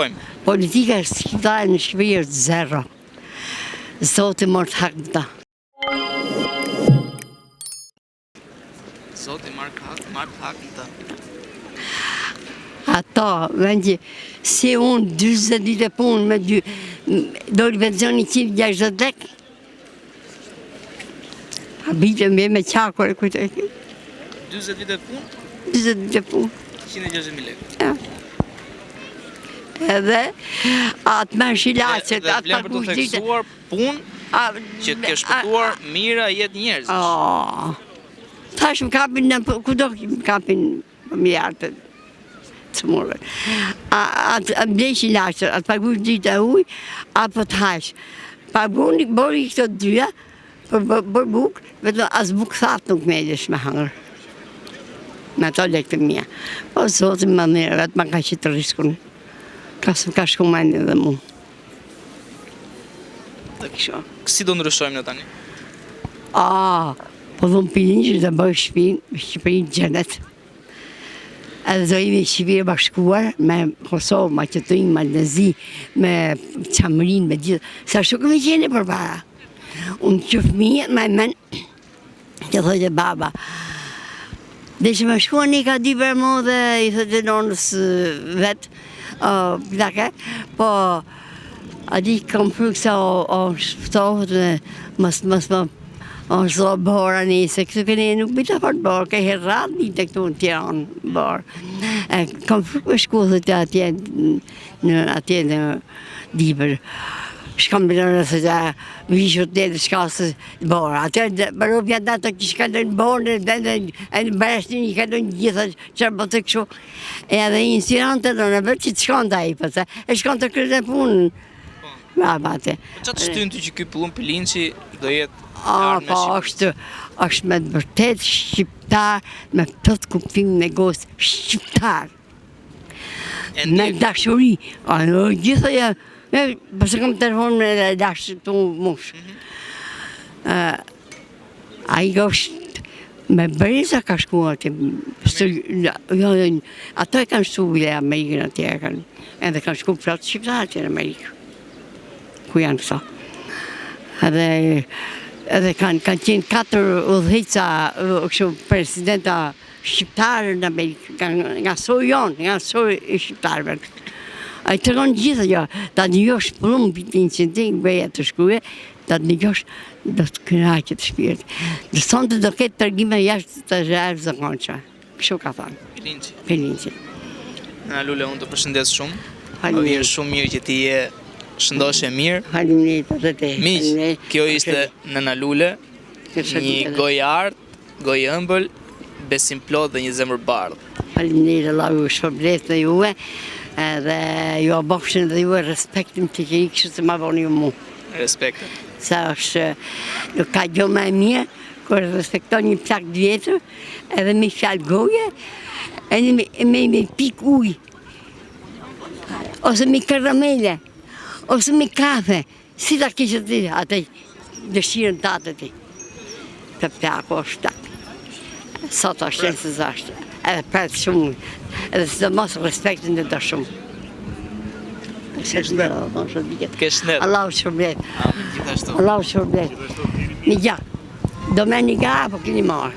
ndryshojmë? Politika shqiptare në Shqipëri është zero. Zoti mort hak ta. Zoti marr hak ta. Ato, vendi, si unë 40 ditë punë me doli pensioni 160 lek. A bitë me qakore kujtë. 40 vite punë? 20 ditë punë. 160.000 lekë. Ja. Edhe atë me shilacet, Dhe atë vlen për të theksuar punë që të ke shpëtuar mira jetë njerëzish. Thash më kapin në kudo më kapin miliardët të murë. Atë blej shilacet, atë pagush ditë e uj, apo të hash. Paguni, bori këto dyja, për bukë, vetëm as bukë thatë nuk me edhesh me hangër. Me ato lekë të mija. Po, zotin më nërë, vetë ma ka qitë riskun. Ka shku mendin dhe mu. Të kësho. Si do ndryshojmë në tani? Po dhëmë pilin që të bëjë Shqipëri gjenet. Edhe do jemi Shqipëri bashkuar me Kosovë, Maqedoni, Maldezi, me Qamërin, me gjithë. Sa shtu këmë qene për para. Unë që fëmijët me men, që thëjtë baba, dhe që më shkua një ka di për mu dhe i thëtë nonës vetë, plake, po a di kam frukë se o shpëtohët dhe mësë më o shdo bora një, se këtë këne nuk bita për borë, ka herrat një të këtu në Tiranë borë. Kam frukë me shku dhe atje në Dibër. Shkam bërë nëse të vishët dhe të shkasë borë. Atër bërëpja të ato që shkallën borë dhe në bërështin i kallën gjitha që më të këshu. Edhe i insirante të në bërë që të shkon të aji përse. E shkon të kërë dhe punën. Qa të shtynë ty që këj pullon Pilinçi do jetë ardhë me Shqipë? është me të vërtet shqiptar, me të kuptim në negos shqiptar. Me dashuri. Gjitha janë. Përse kam telefon me dashë të mush. A i gështë me Breza ka shkuar të... Ato e kanë shtu bile Amerikën atje kanë. Edhe kanë shku pratë shqiptarë të në Amerikë. Ku janë kësa. Edhe kanë qenë 4 udhëhica presidenta shqiptarë në Amerikë. Nga soj jonë, nga soj shqiptarëve. A i të rënë gjithë, ta një josh plumë pitin që të një bëja të shkuje, ta një josh do të kënaqë të shpirt. Dhe sonë të do ketë tërgjime jashtë të zhërë zëkonqa. Kështu ka thonë. Pilinçi. Nëna Lule, unë të përshëndes shumë. Dhe është shumë mirë që ti je shëndoshe mirë. Faleminderit edhe te. Miq, kjo ishte Nëna Lule, një gojë artë, gojë ëmbël, besim plot dhe një zemër bardhë. Faleminderit, Allah ju shpërblet në juve. Edhe ju abofshin dhe ju e respektim të që i kështë të ma voni ju mu. Respektim. Sa është, nuk ka gjo me mirë, kër respekton një plak vjetër, edhe me fjallë goje, edhe me pik uj, ose me karamele, ose me kafe, si ta kishë të atë dëshirën të atë ti. Të plako është tak. Sot është e së zashtë. Edhe përtë shumë, edhe së do mos respektin dhe do shumë. Kesh net. Allahu shërblet. Amin, gjithashtu. Allahu shërblet. Një gja, do me një ga, apo këni marë.